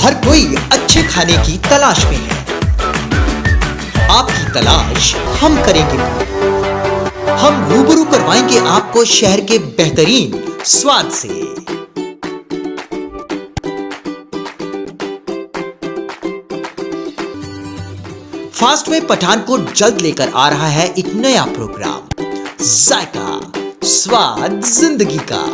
हर कोई अच्छे खाने की तलाश में है। आपकी तलाश हम करेंगे। हम रूबरू करवाएंगे आपको शहर के बेहतरीन स्वाद से। फास्ट वे पठानकोट जल्द लेकर आ रहा है एक नया प्रोग्राम, जायका स्वाद जिंदगी का।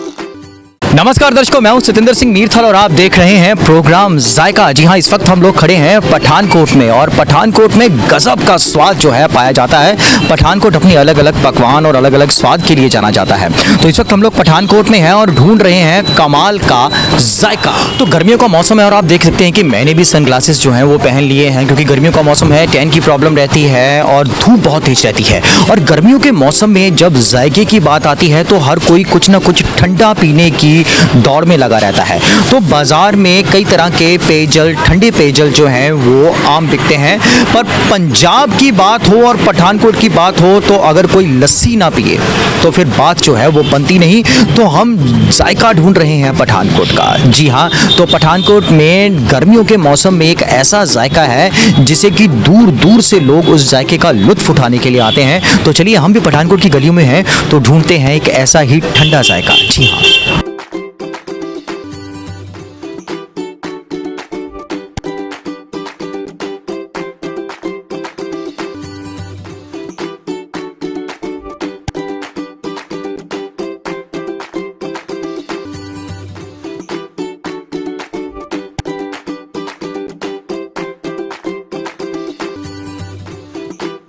नमस्कार दर्शकों, मैं हूं सतिंदर सिंह मीरथल और आप देख रहे हैं प्रोग्राम जायका। जी हां, इस वक्त हम लोग खड़े हैं पठानकोट में और पठानकोट में गजब का स्वाद जो है पाया जाता है। पठानकोट अपनी अलग अलग पकवान और अलग अलग स्वाद के लिए जाना जाता है। तो इस वक्त हम लोग पठानकोट में हैं और ढूंढ रहे हैं कमाल का जायका। तो गर्मियों का मौसम है और आप देख सकते हैं कि मैंने भी सनग्लासेस जो हैं वो पहन लिए हैं, क्योंकि गर्मियों का मौसम है, टैन की प्रॉब्लम रहती है और धूप बहुत तेज रहती है। और गर्मियों के मौसम में जब जायके की बात आती है तो हर कोई कुछ ना कुछ ठंडा पीने की दौड़ में लगा रहता है। तो बाजार में कई तरह के पेयजल, ठंडे पेयजल जो हैं वो आम बिकते हैं, पर पंजाब की बात हो और पठानकोट की बात हो तो अगर कोई लस्सी ना पिए तो फिर बात जो है वो बनती नहीं। तो हम जायका ढूंढ रहे हैं पठानकोट का। जी हाँ, तो पठानकोट में गर्मियों के मौसम में एक ऐसा जायका है जिसे कि दूर दूर से लोग उस जायके का लुत्फ उठाने के लिए आते हैं। तो चलिए, हम भी पठानकोट की गलियों में हैं तो ढूंढते हैं एक ऐसा ही ठंडा जायका। जी हाँ,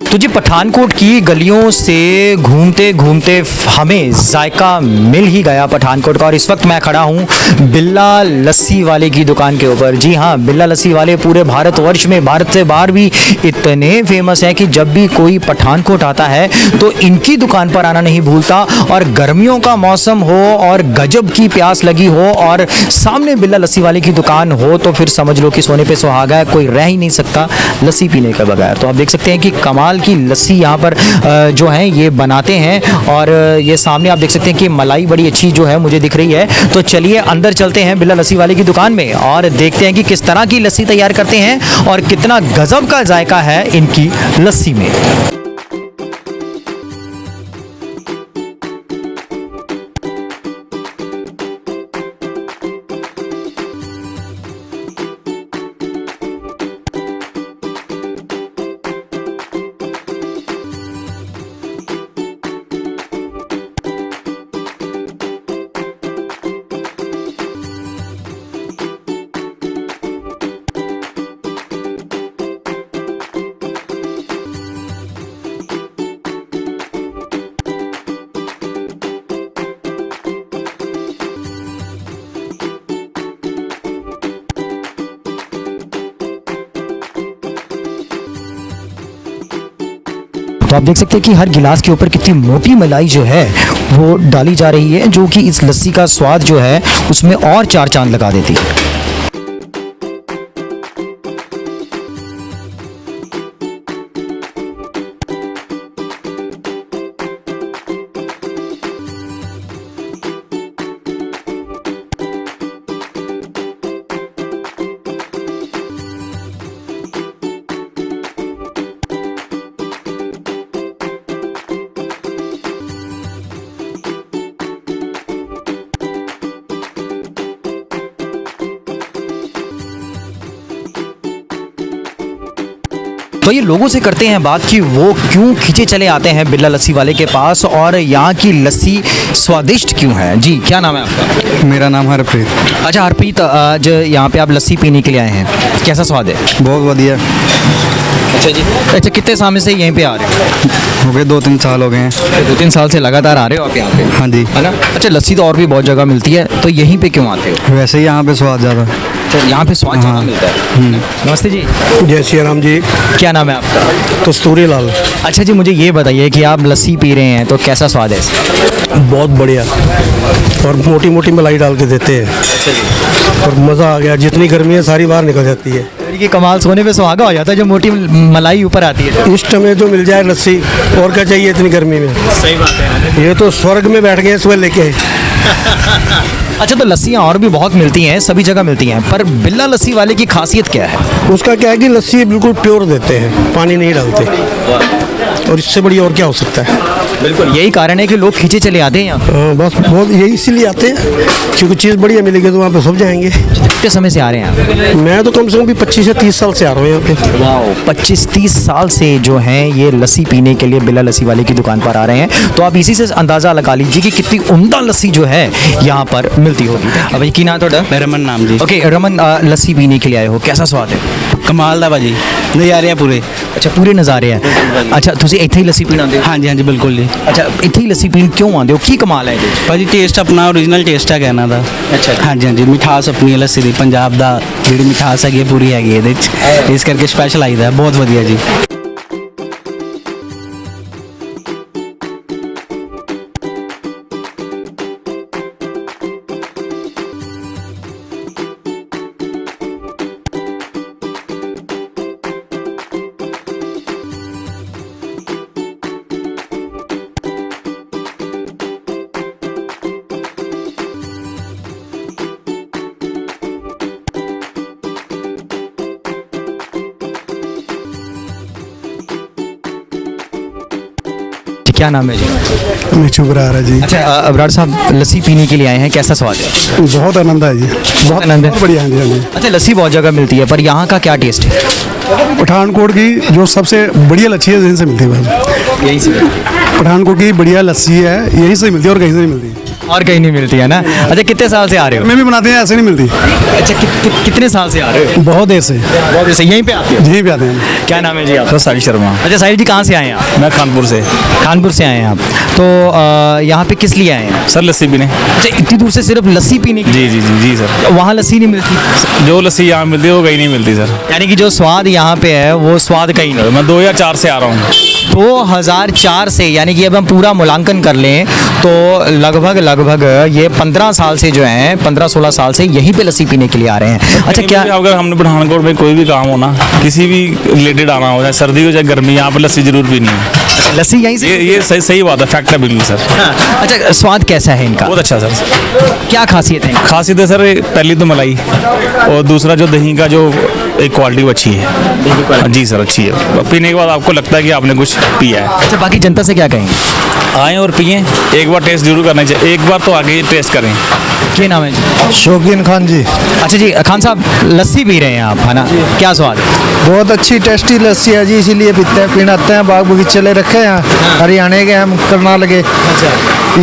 तो जी पठानकोट की गलियों से घूमते घूमते हमें जायका मिल ही गया पठानकोट का। और इस वक्त मैं खड़ा हूँ बिल्ला लस्सी वाले की दुकान के ऊपर। जी हाँ, बिल्ला लस्सी वाले पूरे भारतवर्ष में, भारत से बाहर भी इतने फेमस हैं कि जब भी कोई पठानकोट आता है तो इनकी दुकान पर आना नहीं भूलता। और गर्मियों का मौसम हो और गजब की प्यास लगी हो और सामने बिल्ला लस्सी वाले की दुकान हो तो फिर समझ लो कि सोने पे सुहागा है, कोई रह ही नहीं सकता लस्सी पीने के बगैर। तो आप देख सकते हैं कि कमाल की लस्सी यहाँ पर जो है ये बनाते हैं। और ये सामने आप देख सकते हैं कि मलाई बड़ी अच्छी जो है मुझे दिख रही है। तो चलिए अंदर चलते हैं बिल्ला लस्सी वाले की दुकान में और देखते हैं कि किस तरह की लस्सी तैयार करते हैं और कितना गजब का जायका है इनकी लस्सी में। तो आप देख सकते हैं कि हर गिलास के ऊपर कितनी मोटी मलाई जो है वो डाली जा रही है, जो कि इस लस्सी का स्वाद जो है उसमें और चार चांद लगा देती है। तो ये लोगों से करते हैं बात कि वो क्यों खींचे चले आते हैं बिल्ला लस्सी वाले के पास और यहाँ की लस्सी स्वादिष्ट क्यों है। जी, क्या नाम है आपका? मेरा नाम हरप्रीत। अच्छा हरप्रीत, आज यहाँ पे आप लस्सी पीने के लिए आए हैं, कैसा स्वाद है? बहुत बढ़िया। अच्छा जी, अच्छा कितने समय से यहीं पे आ रहे हो? हो गए 2-3 साल हो गए हैं। 2-3 साल से लगातार आ रहे हो आप यहाँ पे? हाँ जी। है ना? अच्छा, लस्सी तो और भी बहुत जगह मिलती है, तो यहीं पे क्यों आते हो? वैसे ही यहाँ पे स्वाद ज़्यादा। तो यहाँ पे स्वाद ज़्यादा मिलता है। नमस्ते जी। जय श्री राम जी। क्या नाम है आपका? कस्तूरी लाल। अच्छा जी, मुझे ये बताइए कि आप लस्सी पी रहे हैं तो कैसा स्वाद है इसका? बहुत बढ़िया, और मोटी मोटी मलाई डाल के देते हैं और मज़ा आ गया। जितनी गर्मी है सारी बाहर निकल जाती है। ये कमाल, सोने पे सुहागा हो जाता है जब मोटी मलाई ऊपर आती है। इस समय जो मिल जाए लस्सी, और क्या चाहिए इतनी गर्मी में। सही बात है। ये तो स्वर्ग में बैठ गए सुबह लेके। अच्छा, तो लस्सियाँ और भी बहुत मिलती हैं, सभी जगह मिलती हैं, पर बिल्ला लस्सी वाले की खासियत क्या है? उसका क्या है कि लस्सी बिल्कुल प्योर देते हैं, पानी नहीं डालते, और इससे बढ़िया और क्या हो सकता है। बिल्कुल, यही कारण है कि लोग खींचे चले आते हैं यहाँ। हाँ, बस बहुत यही इसीलिए आते हैं, क्योंकि चीज़ बढ़िया मिलेगी तो वहाँ पे सब जाएंगे। कितने समय से आ रहे हैं आप? मैं तो कम से कम भी 25 से 30 साल से आ रहा हूँ यहाँ पे। वाओ, 25-30 साल से जो हैं ये लस्सी पीने के लिए बिल्ला लस्सी वाले की दुकान पर आ रहे हैं। तो आप इसी से अंदाज़ा लगा लीजिए कि कितनी उम्दा लस्सी जो है यहाँ पर मिलती होगी। अब की नाम थोड़ा रमन नाम जी। ओके रमन, लस्सी पीने के लिए आए हो, कैसा स्वाद है? कमाल दा भाजी, नज़ारे हैं पूरे। अच्छा, पूरे नज़ारे हैं। अच्छा, तुझे ਇੱਥੇ ਹੀ ਲੱਸੀ ਪੀਣ ਆਉਂਦੇ ਹੋ? हाँ जी हाँ जी बिल्कुल जी। ਅੱਛਾ, ਇੱਥੇ ਹੀ ਲੱਸੀ ਪੀਣ ਕਿਉਂ ਆਉਂਦੇ ਹੋ, ਕੀ ਕਮਾਲ ਹੈ ਇਹਦੇ 'ਚ? ਭਾਜੀ ਟੇਸਟ ਆਪਣਾ ਓਰੀਜਨਲ ਟੇਸਟ ਹੈਗਾ ਇਹਨਾਂ ਦਾ। ਅੱਛਾ। हाँ जी हाँ जी, ਮਿਠਾਸ ਆਪਣੀ ਹੈ ਲੱਸੀ ਦੀ, ਪੰਜਾਬ ਦਾ ਜਿਹੜੀ ਮਿਠਾਸ ਹੈਗੀ ਹੈ ਪੂਰੀ ਹੈਗੀ ਇਹਦੇ 'ਚ, ਇਸ ਕਰਕੇ ਸਪੈਸ਼ਲ ਆਈਦਾ ਬਹੁਤ ਵਧੀਆ ਜੀ। क्या नाम है जी? मैं चुप रहा जी। अच्छा, अबरार साहब लस्सी पीने के लिए आए हैं, कैसा स्वाद है? बहुत आनंद है जी, बहुत आनंद है। बहुत बढ़िया। हाँ जी हाँ जी। अच्छा, लस्सी बहुत जगह मिलती है, पर यहाँ का क्या टेस्ट है? पठानकोट की जो सबसे बढ़िया लस्सी है यहीं से मिलती है बस। यही से पठानकोट की बढ़िया लस्सी है, यहीं से मिलती है और कहीं से नहीं मिलती। और कहीं नहीं मिलती है ना? अच्छा, कितने साल से आ रहे हो? मैं भी बनाते हैं, ऐसे नहीं मिलती। अच्छा, कितने साल से आ रहे हो? बहुत देर से बहुत जैसे यहीं पे आते हो? यहीं पे आते हैं। क्या नाम है जी आपका? सर साहिल शर्मा। अच्छा साहिल जी, कहाँ से आए हैं आप? मैं कानपुर से। कानपुर से आए हैं आप, तो यहाँ पे किस लिए आए हैं? सर लस्सी पीने। अच्छा, इतनी दूर से सिर्फ लस्सी पीने के लिए? जी जी जी जी सर। वहाँ लस्सी नहीं मिलती? जो लस्सी यहाँ मिलती है वो कहीं नहीं मिलती सर। यानी कि जो स्वाद यहाँ पे है वो स्वाद कहीं नहीं। मैं 2004 से आ रहा हूँ। 2004 से, यानी कि अब हम पूरा मूल्यांकन कर लें तो लगभग ये 15 साल से जो है, 15-16 साल से यहीं पे लस्सी पीने के लिए आ रहे हैं। अच्छा, कहीं क्या भी अगर हमने पठानकोट में कोई भी काम हो ना, किसी भी रिलेटेड आना हो, चाहे सर्दी हो चाहे गर्मी, यहाँ पर लस्सी जरूर पीनी है। लस्सी यहीं से? ये सही सही बात है, फैक्ट है बिल्कुल सर। हाँ। अच्छा, स्वाद कैसा है इनका? बहुत अच्छा सर। क्या खासियत है? खासियत है सर, पहली तो मलाई, और दूसरा जो दही का जो एक क्वालिटी वो अच्छी है। जी सर, अच्छी है। पीने के बाद आपको लगता है कि आपने कुछ पिया है। अच्छा, बाकी जनता से क्या कहेंगे? आएँ और पिएँ, एक बार टेस्ट जरूर करना चाहिए, एक बार तो आगे टेस्ट करें। क्या नाम है जी? शौकीन खान जी। अच्छा जी, खान साहब लस्सी पी रहे हैं आप, है ना? क्या स्वाद है? बहुत अच्छी टेस्टी लस्सी है जी, इसीलिए पीते हैं, पीने आते हैं। बाग बगीचे ले रखे हैं, हरियाणा के हम, करनाल के,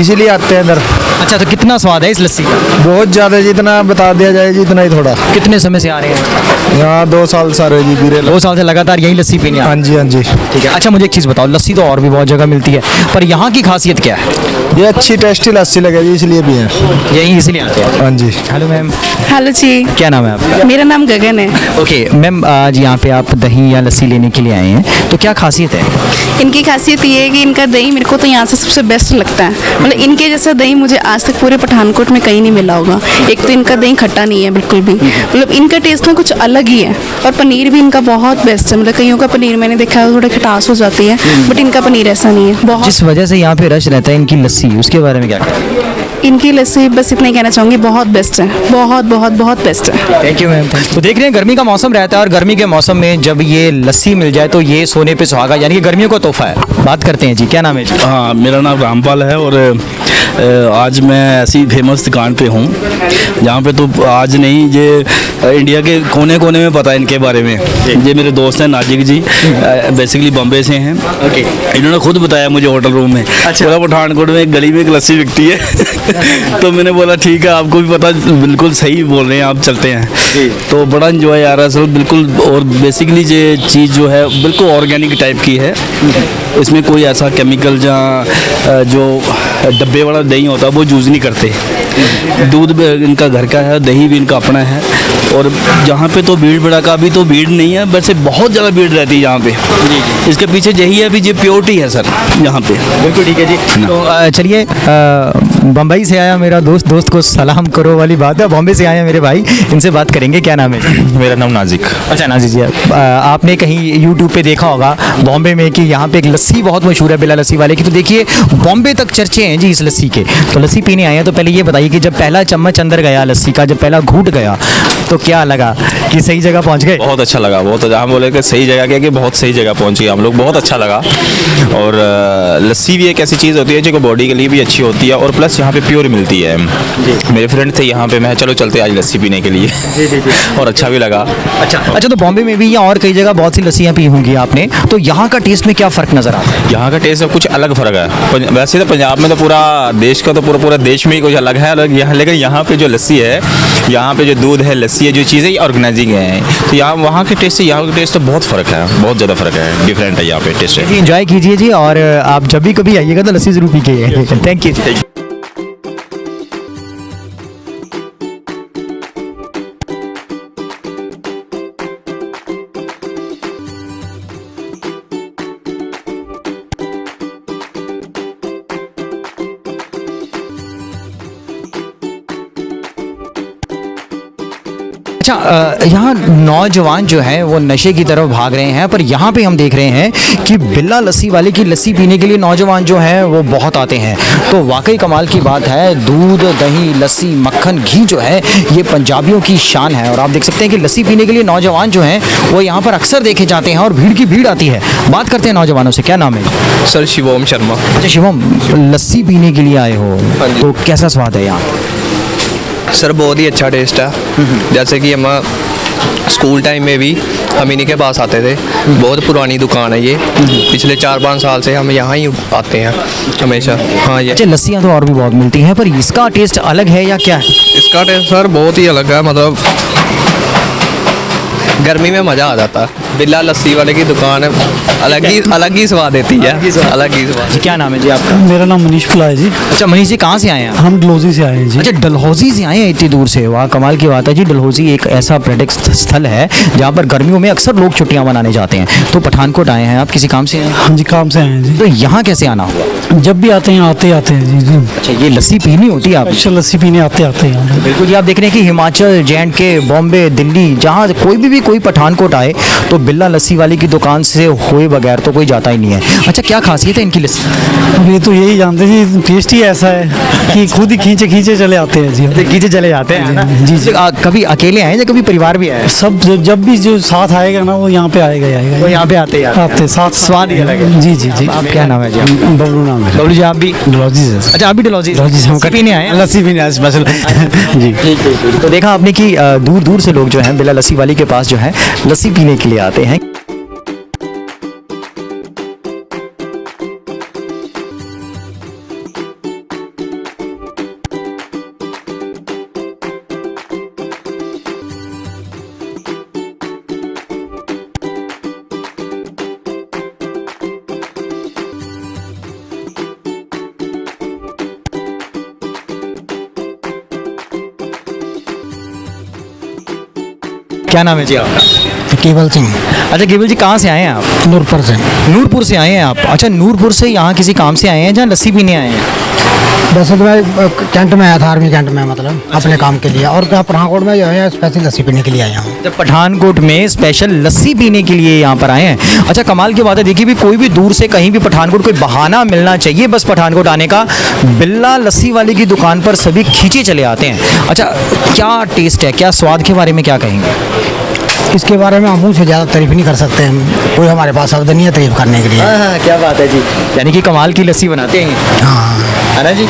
इसीलिए आते हैं इधर। अच्छा, तो कितना स्वाद है इस लस्सी का? बहुत ज़्यादा, जितना बता दिया जाए जी इतना ही थोड़ा। कितने समय से आ रहे हैं? यहाँ 2 साल सारे जी पीरे। 2 साल से लगातार यही लस्सी पीने आ रहे हाँ जी हाँ जी। हैं। ठीक है। अच्छा, मुझे एक चीज़ बताओ, लस्सी तो और भी बहुत जगह मिलती है, पर यहाँ की खासियत क्या है? ये अच्छी टेस्टी लस्सी लगे जी, इसलिए भी है। यही इसलिए आते हैं? हाँ जी। हेलो मैम, हेलो जी, क्या नाम है आपका? मेरा नाम गगन है। ओके मैम, आज यहाँ पे आप दही या लस्सी लेने के लिए आए हैं, तो क्या खासियत है? इनकी खासियत ये है कि इनका दही मेरे को तो यहाँ से सबसे बेस्ट लगता है। मतलब इनके जैसा दही मुझे आज तक पूरे पठानकोट में कहीं नहीं मिला होगा। एक तो इनका दही खट्टा नहीं है बिल्कुल भी, मतलब इनका टेस्ट ना कुछ अलग ही है। और पनीर भी इनका बहुत बेस्ट है। मतलब कईयों का पनीर मैंने देखा है थोड़ा खटास हो जाती है, बट इनका पनीर ऐसा नहीं है। बहुत जिस वजह से यहाँ पे रश रहता है इनकी लस्सी, उसके बारे में क्या कहें? इनकी लस्सी बस इतना ही कहना चाहूँगी, बहुत बेस्ट है, बहुत बहुत बहुत बेस्ट है। Thank you ma'am. तो देख रहे हैं गर्मी का मौसम रहता है, और गर्मी के मौसम में जब ये लस्सी मिल जाए तो ये सोने पे सुहागा, यानी कि गर्मियों का तोहफा है। बात करते हैं जी, क्या नाम है जी? हाँ, मेरा नाम रामपाल है, और आज मैं ऐसी फेमस दुकान पे हूँ जहाँ पे तो आज नहीं, ये इंडिया के कोने कोने में पता है इनके बारे में। ये मेरे दोस्त हैं नाजिक जी, बेसिकली बॉम्बे से हैं। ओके। इन्होंने खुद बताया मुझे होटल रूम में। अच्छा। पूरा पठानकोट में एक गली में एक लस्सी बिकती है। तो मैंने बोला ठीक है, आपको भी पता, बिल्कुल सही बोल रहे हैं आप, चलते हैं। तो बड़ा इंजॉय आ रहा है सर, बिल्कुल। और बेसिकली ये चीज़ जो है बिल्कुल ऑर्गेनिक टाइप की है, इसमें कोई ऐसा केमिकल जहाँ जो डब्बे वाला दही होता है वो यूज़ नहीं करते। दूध भी इनका घर का है, दही भी इनका अपना है। और जहाँ पे तो भीड़ भड़का भी तो भीड़ नहीं है, वैसे बहुत ज़्यादा भीड़ रहती है यहाँ पे। इसके पीछे यही है भी, ये प्योरिटी है सर यहाँ पे। बिल्कुल ठीक है जी। तो चलिए, बम्बई से आया मेरा दोस्त, दोस्त को सलाम करो वाली बात है। बॉम्बे से आया मेरे भाई, इनसे बात करेंगे। क्या नाम है? मेरा नाम नाजिक। अच्छा नाजिक जी, आपने कहीं यूट्यूब पे देखा होगा बॉम्बे में कि यहाँ पे एक लस्सी बहुत मशहूर है, बिल्ला लस्सी वाले की। तो देखिए बॉम्बे तक चर्चे हैं जी इस लस्सी के। तो लस्सी पीने आए हैं, तो पहले ये बताइए कि जब पहला चम्मच अंदर गया लस्सी का, जब पहला घूंट गया, तो क्या लगा कि सही जगह पहुँच गए? बहुत अच्छा लगा, बहुत हम बोले कि सही जगह क्या कि बहुत सही जगह पहुंच गए हम लोग, बहुत अच्छा लगा। और लस्सी भी एक ऐसी चीज़ होती है जो बॉडी के लिए भी अच्छी होती है, और प्लस यहाँ पे प्योर मिलती है। मेरे फ्रेंड थे यहाँ पे, मैं चलो चलते आज लस्सी पीने के लिए और अच्छा भी लगा। अच्छा, तो बॉम्बे में भी या और कई जगह बहुत सी लस्सियाँ पी होंगी आपने, तो यहाँ का टेस्ट में क्या फ़र्क नज़र आता है? यहाँ का टेस्ट में कुछ अलग फ़र्क है। वैसे तो पंजाब में तो पूरा देश का तो पूरा देश में ही कुछ अलग है, यहाँ लेकिन यहाँ पे जो लस्सी है, यहाँ पे जो दूध है, लस्सी है, जो चीज़ें ऑर्गेनाइजिंग है, तो यहाँ वहाँ के टेस्ट से यहाँ के टेस्ट तो बहुत फ़र्क है, बहुत ज़्यादा फ़र्क है, डिफरेंट है यहाँ पे टेस्ट है। एंजॉय कीजिए जी, और आप जब भी कभी आइएगा तो लस्सी ज़रूर पी के। थैंक यू जी। अच्छा, यहाँ नौजवान जो है वो नशे की तरफ भाग रहे हैं, पर यहाँ पे हम देख रहे हैं कि बिल्ला लस्सी वाले की लस्सी पीने के लिए नौजवान जो हैं वो बहुत आते हैं। तो वाकई कमाल की बात है, दूध, दही, लस्सी, मक्खन, घी जो है ये पंजाबियों की शान है। और आप देख सकते हैं कि लस्सी पीने के लिए नौजवान जो हैं वो यहाँ पर अक्सर देखे जाते हैं और भीड़ की भीड़ आती है। बात करते हैं नौजवानों से। क्या नाम है? सर शिवम शर्मा। अच्छा शिवम, लस्सी पीने के लिए आए हो, तो कैसा स्वाद है यहाँ? सर बहुत ही अच्छा टेस्ट है। जैसे कि हम स्कूल टाइम में भी हम इन्हीं के पास आते थे। बहुत पुरानी दुकान है ये, पिछले 4-5 साल से हम यहाँ ही आते हैं हमेशा। हाँ ये। अच्छा, लस्सियाँ तो और भी बहुत मिलती हैं, पर इसका टेस्ट अलग है या क्या है? इसका टेस्ट सर बहुत ही अलग है, मतलब गर्मी में मज़ा आ जाता है। बिल्ला लस्सी वाले की दुकान है, अलग ही स्वाद देती है, अलग ही स्वाद। क्या नाम है जी आपका? मेरा नाम मनीष पुला है जी। अच्छा मनीष जी, कहाँ से आए हैं? हम डलहौजी से आए हैं जी। अच्छा, डलहौजी से आए हैं इतनी दूर से, वाह कमाल की बात है जी। डलहौजी एक ऐसा पर्यटक स्थल है जहाँ पर गर्मियों में अक्सर लोग छुट्टियाँ मनाने जाते हैं। तो पठानकोट आए हैं आप, किसी काम से आए हैं? हाँ जी, काम से आए हैं जी। तो यहाँ कैसे आना हुआ? जब भी आते हैं आते हैं जी। अच्छा, ये लस्सी पीनी होती है आप? स्पेशल लस्सी पीने आते हैं। बिल्कुल जी, आप देख रहे हैं कि हिमाचल, J&K, बॉम्बे, दिल्ली, जहाँ कोई भी कोई पठानकोट आए तो बिल्ला लस्सी वाली की दुकान से हुए बगैर तो कोई जाता ही नहीं है। अच्छा, क्या खासियत है इनकी लस्सी? ये तो यही जानते जी, टेस्ट ही ऐसा है कि खुद ही खींचे चले आते हैं जी। खींचे चले जाते हैं जी जी। कभी अकेले आए या कभी परिवार भी आए? सब जब भी जो साथ आएगा ना वो यहाँ पे आएगा। वो यहाँ पे आते साथ स्वाद ही अलग है। जी। आप क्या नाम है जी? बबलू नाम है। बबलू जी, आप भी डलहौजी से? अच्छा, आप भी डलहौजी से पीने आए? लस्सी पीने आए स्पेशल जी। तो देखा आपने कि दूर दूर से लोग जो हैं बिल्ला लस्सी वाली के पास जो है लस्सी पीने के लिए आते हैं। क्या नाम है जी आपका? केवल सिंह। अच्छा केवल जी, कहाँ से आए हैं आप? नूरपुर से। नूरपुर से आए हैं आप? अच्छा, नूरपुर से यहाँ किसी काम से आए हैं जहाँ लस्सी पीने आए हैं? वैसे तो मैं कैंट में आया था, आर्मी कैंट में, मतलब अपने काम के लिए। और क्या पठानकोट में जो है स्पेशल लस्सी पीने के लिए आया हूँ। जब पठानकोट में स्पेशल लस्सी पीने के लिए यहाँ पर आए हैं। अच्छा, कमाल की बात है। देखिए भी कोई भी दूर से कहीं भी पठानकोट कोई बहाना मिलना चाहिए बस पठानकोट आने का, बिल्ला लस्सी वाले की दुकान पर सभी खींचे चले आते हैं। अच्छा, क्या टेस्ट है, क्या स्वाद के बारे में क्या कहेंगे? इसके बारे में हम मुँह से ज़्यादा तारीफ नहीं कर सकते हैं, कोई हमारे पास शब्द नहीं है तारीफ करने के लिए। हाँ, क्या बात है जी। यानी कि कमाल की लस्सी बनाते हैं। हाँ है ना जी।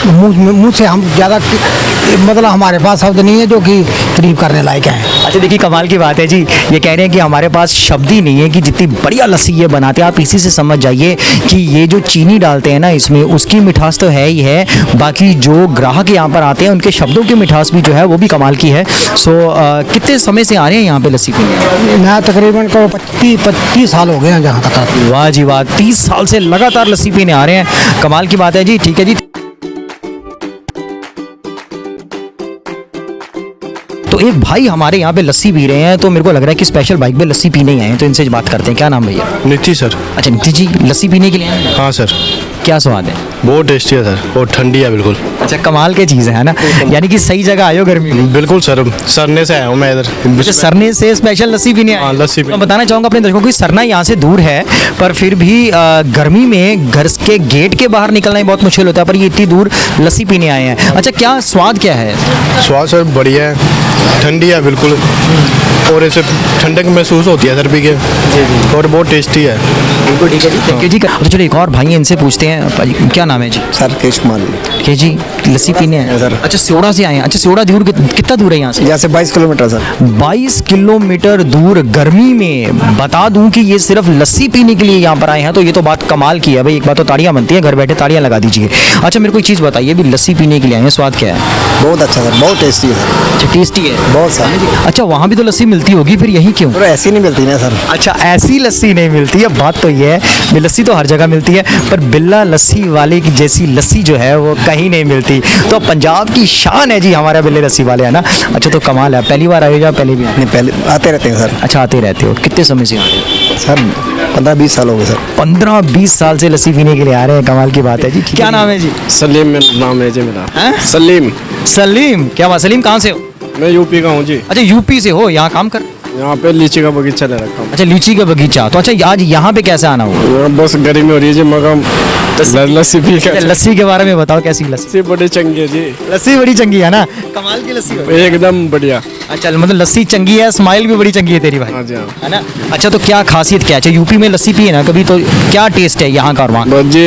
मुँह से हम ज़्यादा, मतलब हमारे पास शब्द नहीं है जो कि तारीफ करने लायक है। अच्छा देखिए, कमाल की बात है जी। ये कह रहे हैं कि हमारे पास शब्द ही नहीं है कि जितनी बढ़िया लस्सी ये बनाते हैं। आप इसी से समझ जाइए कि ये जो चीनी डालते हैं ना इसमें, उसकी मिठास तो है ही है, बाकी जो ग्राहक यहाँ पर आते हैं उनके शब्दों की मिठास भी जो है वो भी कमाल की है। सो कितने समय से आ रहे हैं यहाँ पे लस्सी पीने? मैं तकरीबन को 25 साल हो गए हैं जहाँ तक। वाह जी वाह, 30 साल से लगातार लस्सी पीने आ रहे हैं। कमाल की बात है जी। ठीक है जी। तो एक भाई हमारे यहाँ पे लस्सी पी रहे हैं, तो मेरे को लग रहा है कि स्पेशल बाइक पे लस्सी पीने ही आए हैं, तो इनसे बात करते हैं। क्या नाम भैया? नीति सर। अच्छा नीति जी, लस्सी पीने के लिए आए हैं? हाँ सर। क्या स्वाद है? बहुत टेस्टी है सर और ठंडी है बिल्कुल। अच्छा, कमाल की चीज़ है ना, यानी कि सही जगह आए हो गर्मी में। बिल्कुल सर, सरने से आया हूँ मैं इधर। अच्छा, सरने से स्पेशल लस्सी पीने आए? हाँ, लस्सी मैं बताना चाहूँगा अपने दर्शकों को कि सरना यहाँ से दूर है, पर फिर भी गर्मी में घर के गेट के बाहर निकलना ही बहुत मुश्किल होता है, पर ये इतनी दूर लस्सी पीने आए हैं। अच्छा, क्या स्वाद क्या है? स्वाद सर बढ़िया है, ठंडी है बिल्कुल और ऐसे ठंडक महसूस होती है सर पी के और बहुत टेस्टी है। बिल्कुल ठीक है जी, थैंक यू जी। तो चलो एक और भाई हैं, इनसे पूछते हैं। भाई क्या नाम है जी? सर केश कुमार के जी, लस्सी पीने हैं सर। अच्छा, सियोड़ा से आए हैं। अच्छा, सियोड़ा दूर कितना दूर है यहाँ से? यहाँ से 22 किलोमीटर सर। 22 किलोमीटर दूर गर्मी में, बता दूं कि ये सिर्फ लस्सी पीने के लिए यहाँ पर आए हैं, तो ये तो बात कमाल की है भाई। एक बात तो ताड़ियाँ बनती है, घर बैठे ताड़ियाँ लगा दीजिए। अच्छा, मेरे को एक चीज़ बताइए, भी लस्सी पीने के लिए आए हैं, स्वाद क्या है? बहुत अच्छा सर, बहुत टेस्टी है सर। अच्छा, टेस्टी है बहुत सर। अच्छा, वहाँ भी तो लस्सी मिलती होगी, फिर यहीं क्यों? और ऐसी नहीं मिलती ना सर। अच्छा, ऐसी लस्सी नहीं मिलती है, बात तो ये है भी लस्सी तो हर जगह मिलती है, पर बिल्ला लस्सी वाले की जैसी लस्सी जो है वो कहीं नहीं मिलती। तो पंजाब की शान है जी हमारे बिल्ले लस्सी वाले, है ना। अच्छा, तो कमाल है। पहली बार आए हो या पहले भी आए? नहीं, पहले आते रहते हैं सर। अच्छा, आते रहते हो। कितने समय से आ रहे हो? सर 15-20 साल हो गए सर। 15-20 साल से लस्सी पीने के लिए आ रहे हैं, कमाल की बात है जी। क्या नाम है जी? सलीम नाम है जी मेरा। हैं? सलीम। सलीम, क्या बात? सलीम कहाँ से हो? मैं यूपी का हूँ जी। अच्छा, यूपी से हो, यहाँ काम कर? यहाँ पे लीची का बगीचा ले रखा हूँ। अच्छा, लीची का बगीचा। तो अच्छा, आज यहाँ पे कैसे आना हुआ? बस गर्मी हो रही है जी, मगर लस्सी पी अच्छा, लस्सी के बारे में बताओ, कैसी लस्सी? बड़ी चंगी है जी, लस्सी बड़ी चंगी है ना, कमाल की लस्सी हो। एकदम बढ़िया। अच्छा, मतलब लस्सी चंगी है, स्माइल भी बड़ी चंगी है तेरी भाई, हाँ जी हाँ। है ना। अच्छा, तो क्या खासियत क्या है? अच्छा, यूपी में लस्सी पिए ना कभी, तो क्या टेस्ट है यहाँ का और वहाँ? बस जी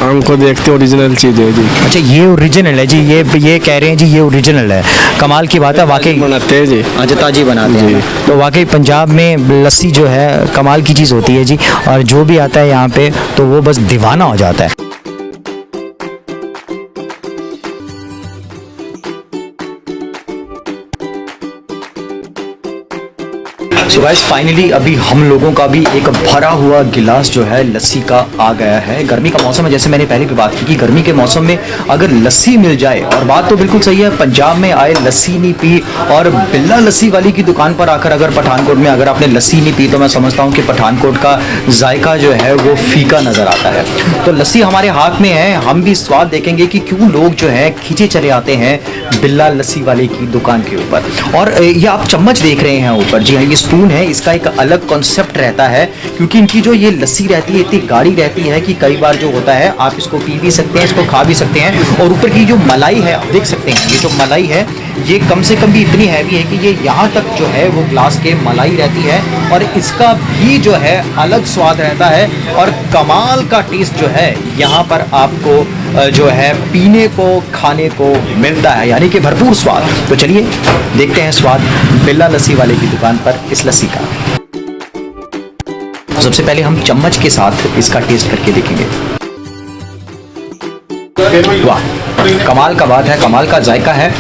हमको देखते ओरिजिनल चीज़ है जी। अच्छा, ये ओरिजिनल है जी, ये कह रहे हैं जी, ये ओरिजिनल है। कमाल की बात है वाकई, बनाते हैं जी। अच्छा, ताजी बनाते हैं। तो वाकई पंजाब में लस्सी जो है कमाल की चीज़ होती है जी, और जो भी आता है यहाँ पे तो वो बस दीवाना हो जाता है। सो गाइस, फाइनली अभी हम लोगों का भी एक भरा हुआ गिलास जो है लस्सी का आ गया है। गर्मी का मौसम है, जैसे मैंने पहले भी बात की कि गर्मी के मौसम में अगर लस्सी मिल जाए, और बात तो बिल्कुल सही है, पंजाब में आए लस्सी नहीं पी, और बिल्ला लस्सी वाली की दुकान पर आकर अगर पठानकोट में अगर आपने लस्सी नहीं पी, तो मैं समझता हूँ कि पठानकोट का जायका जो है वो फीका नज़र आता है। तो लस्सी हमारे हाथ में है, हम भी स्वाद देखेंगे कि क्यों लोग जो है खींचे चले आते हैं बिल्ला लस्सी वाले की दुकान के ऊपर। और ये आप चम्मच देख रहे हैं ऊपर, जी हाँ, ये स्पून है, इसका एक अलग कॉन्सेप्ट रहता है, क्योंकि इनकी जो ये लस्सी रहती है इतनी गाढ़ी रहती है कि कई बार जो होता है आप इसको पी भी सकते हैं, इसको खा भी सकते हैं। और ऊपर की जो मलाई है, आप देख सकते हैं, ये जो मलाई है ये कम से कम भी इतनी हैवी है कि ये यहाँ तक जो है वो ग्लास के मलाई रहती है, और इसका भी जो है अलग स्वाद रहता है, और कमाल का टेस्ट जो है यहाँ पर आपको जो है पीने को खाने को मिलता है, यानी कि भरपूर स्वाद। तो चलिए देखते हैं स्वाद बिल्ला लस्सी वाले की दुकान पर इस लस्सी का। सबसे पहले हम चम्मच के साथ इसका टेस्ट करके देखेंगे। वाह, कमाल का बात है, कमाल का जायका है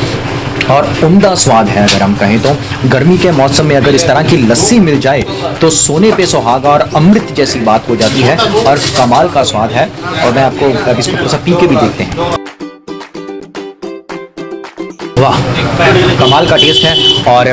और उम्दा स्वाद है। अगर हम कहें तो गर्मी के मौसम में अगर इस तरह की लस्सी मिल जाए तो सोने पे सुहागा और अमृत जैसी बात हो जाती है, और कमाल का स्वाद है। और मैं आपको अब इसको थोड़ा सा पी के भी देखते हैं। वाह, कमाल का टेस्ट है और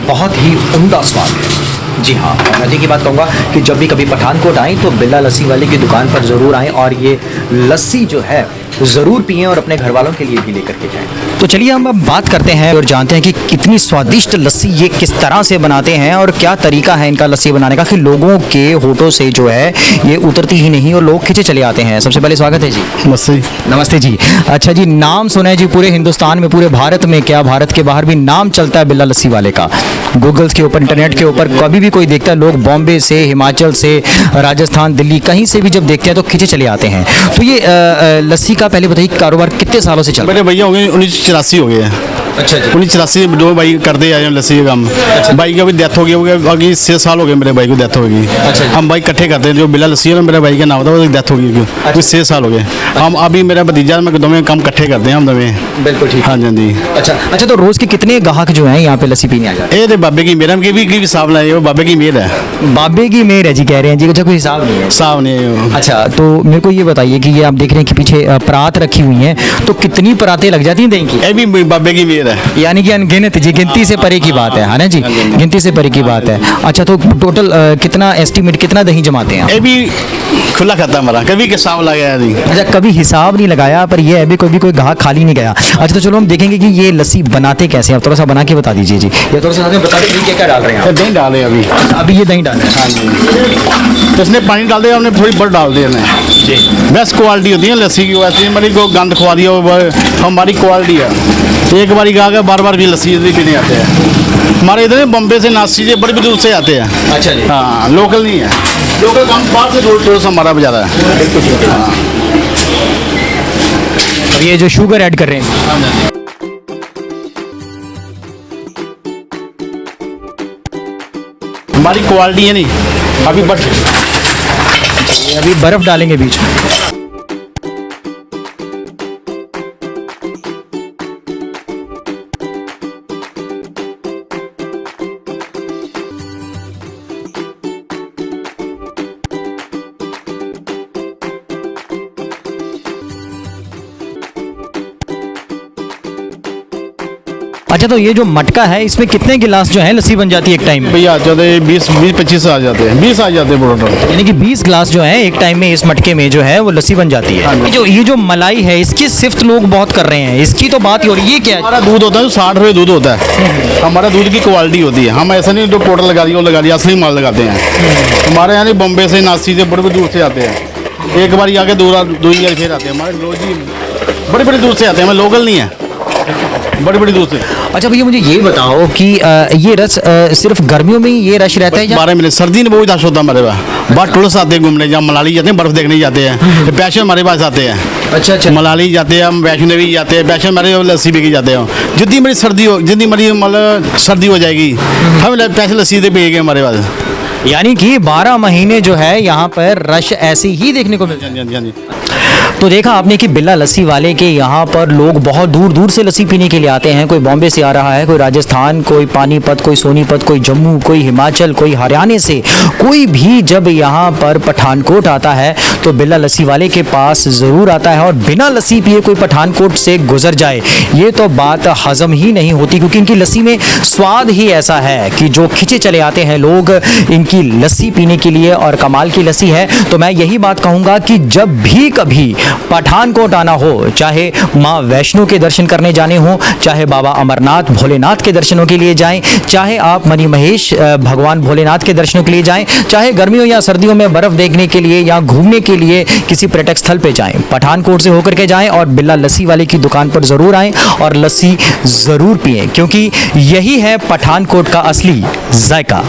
बहुत ही उम्दा स्वाद है। जी हाँ, मजे की बात कहूँगा कि जब भी कभी पठानकोट आएँ तो बिल्ला लस्सी वाले की दुकान पर ज़रूर आएँ, और ये लस्सी जो है ज़रूर पिएं और अपने घर वालों के लिए भी लेकर के जाएं। तो चलिए हम अब बात करते हैं और जानते हैं कि कितनी स्वादिष्ट लस्सी ये किस तरह से बनाते हैं, और क्या तरीका है इनका लस्सी बनाने का कि लोगों के होठों से जो है ये उतरती ही नहीं और लोग खींचे चले आते हैं। सबसे पहले स्वागत है जी। नमस्ते। नमस्ते जी। अच्छा जी, नाम सुना है जी पूरे हिंदुस्तान में, पूरे भारत में, क्या भारत के बाहर भी नाम चलता है बिल्ला लस्सी वाले का। गूगल्स के ऊपर, इंटरनेट के ऊपर कभी भी कोई देखता है, लोग बॉम्बे से, हिमाचल से, राजस्थान, दिल्ली, कहीं से भी जब देखते हैं तो खींचे चले आते हैं। तो ये लस्सी का पहले बताइए कारोबार कितने सालों से चल रहा है? मेरे भैया हो गए 1984 हो गए हैं। अच्छा जी। 1984 दो भाई करते आए हैं लस्सी का काम। भाई की अभी डेथ हो गई, अभी 6 साल हो गए मेरे भाई को डेथ हो गई। अच्छा। हम भाई इकट्ठे करते हैं, जो बिल्ला लस्सी है ना मेरे भाई का नाम था, वो डेथ हो गई, अभी 6 साल हो गए। हम अभी मेरा भतीजा मैं दोनों काम इकट्ठे करते हैं हम दोनों। बिल्कुल ठीक। हाँ जी। अच्छा, तो रोज के कितने ग्राहक जो हैं यहाँ पे लस्सी पीने आ जाते हैं? ये तो बाबे की मेहर, हम की भी हिसाब लाए, वो बाबे की मेहर है। बाबे की मेहर है जी, कह रहे हैं जी। अच्छा, कोई हिसाब नहीं है? हिसाब नहीं है। अच्छा, तो मेरे को ये बताइए कि ये आप देख रहे हैं कि पीछे परात रखी हुई हैं, तो कितनी परातें लग जाती हैं दही की? ये भी बाबे की मेहर है, यानी कि अनगिनत जी, गिनती से परे की बात है ना जी, गिनती से परे की बात है। अच्छा, तो टोटल कितना एस्टीमेट, कितना दही जमाते हैं? ये भी खुला खाता हमारा, कभी के साव लगाया नहीं। अच्छा, कभी हिसाब नहीं लगाया, पर ये अभी कोई ग्राहक खाली नहीं गया। अच्छा, तो चलो हम देखेंगे कि ये लस्सी बनाते कैसे हैं। आप थोड़ा सा बना के बता दीजिए जी। ये थोड़ा सा हमें बता दीजिए क्या क्या डाल रहे हैं आप? दही डाले अभी ये दही डाल रहे हैं। हाँ जी, तो इसने पानी डाल दिया, हमने थोड़ी बर्फ डाल दिया जी। बेस्ट क्वालिटी होती है लस्सी की, वैसे हमारी को गंद खुआ दिया हमारी क्वालिटी है। एक बार गा के बार बार भी लस्सी पीने आते हैं। हमारे इधर बम्बे से नासिक से बड़ी दूर से आते हैं। अच्छा जी। हाँ, लोकल नहीं है, लोकल काम बाहर से थोड़ा सा हमारा ज़्यादा है। हाँ। अब ये जो शुगर ऐड कर रहे हैं, हमारी क्वालिटी है नहीं, अभी बर्फ डालेंगे बीच में। अच्छा, तो ये जो मटका है इसमें कितने गिलास जो है लस्सी बन जाती है एक टाइम में? भैया आ जाते हैं 20-25 आ जाते हैं, 20 आ जाते हैं टोटल। यानी कि 20 गिलास जो है एक टाइम में इस मटके में जो है वो लस्सी बन जाती है। ये जो मलाई है इसकी सिफ्त लोग बहुत कर रहे हैं, इसकी तो बात ही हो रही है। ये क्या है? हमारा दूध होता है 60 रुपये दूध होता है। हमारा दूध की क्वालिटी होती है, हम ऐसा नहीं जो पाउडर लगा दिया वो लगा दिया, असली माल लगाते हैं। हमारे यहाँ बम्बे से नासिक से बड़े दूर से आते हैं। एक बार आके दो बार फिर आते हैं। हमारे लोग जी बड़े दूर से आते हैं, हमें लोकल नहीं है, बड़ी दूर से। अच्छा भैया, मुझे ये बताओ कि ये रस सिर्फ गर्मियों में ही ये रश रहता है? 12 महीने, सर्दी में बहुत रश होता है हमारे पास। बाहर टूरिस्ट आते हैं घूमने, जहाँ मनाली जाते हैं बर्फ देखने जाते हैं, पैसे हमारे पास आते हैं। अच्छा, मनाली जाते हैं, हम वैष्णो देवी जाते हैं, वैष्णो हमारे लस्सी पी के जाते हैं। जितनी मेरी सर्दी हो, जितनी मेरी मतलब सर्दी हो जाएगी, हम पैसे लस्सी से पिएंगे हमारे पास। यानी कि 12 महीने जो है यहाँ पर रश ऐसी ही देखने को मिलता है। तो देखा आपने कि बिल्ला लस्सी वाले के यहाँ पर लोग बहुत दूर दूर से लस्सी पीने के लिए आते हैं। कोई बॉम्बे से आ रहा है, कोई राजस्थान, कोई पानीपत, कोई सोनीपत, कोई जम्मू, कोई हिमाचल, कोई हरियाणा से। कोई भी जब यहाँ पर पठानकोट आता है तो बिल्ला लस्सी वाले के पास ज़रूर आता है, और बिना लस्सी पिए कोई पठानकोट से गुजर जाए ये तो बात हजम ही नहीं होती, क्योंकि इनकी लस्सी में स्वाद ही ऐसा है कि जो खिंचे चले आते हैं लोग इनकी लस्सी पीने के लिए, और कमाल की लस्सी है। तो मैं यही बात कहूँगा कि जब भी कभी पठानकोट आना हो, चाहे माँ वैष्णो के दर्शन करने जाने हो, चाहे बाबा अमरनाथ भोलेनाथ के दर्शनों के लिए जाएं, चाहे आप मणि महेश भगवान भोलेनाथ के दर्शनों के लिए जाएं, चाहे गर्मियों या सर्दियों में बर्फ देखने के लिए या घूमने के लिए किसी पर्यटक स्थल पे जाएं, पठानकोट से होकर के जाएं और बिल्ला लस्सी वाले की दुकान पर ज़रूर आएं और लस्सी ज़रूर पिएं, क्योंकि यही है पठानकोट का असली जायका।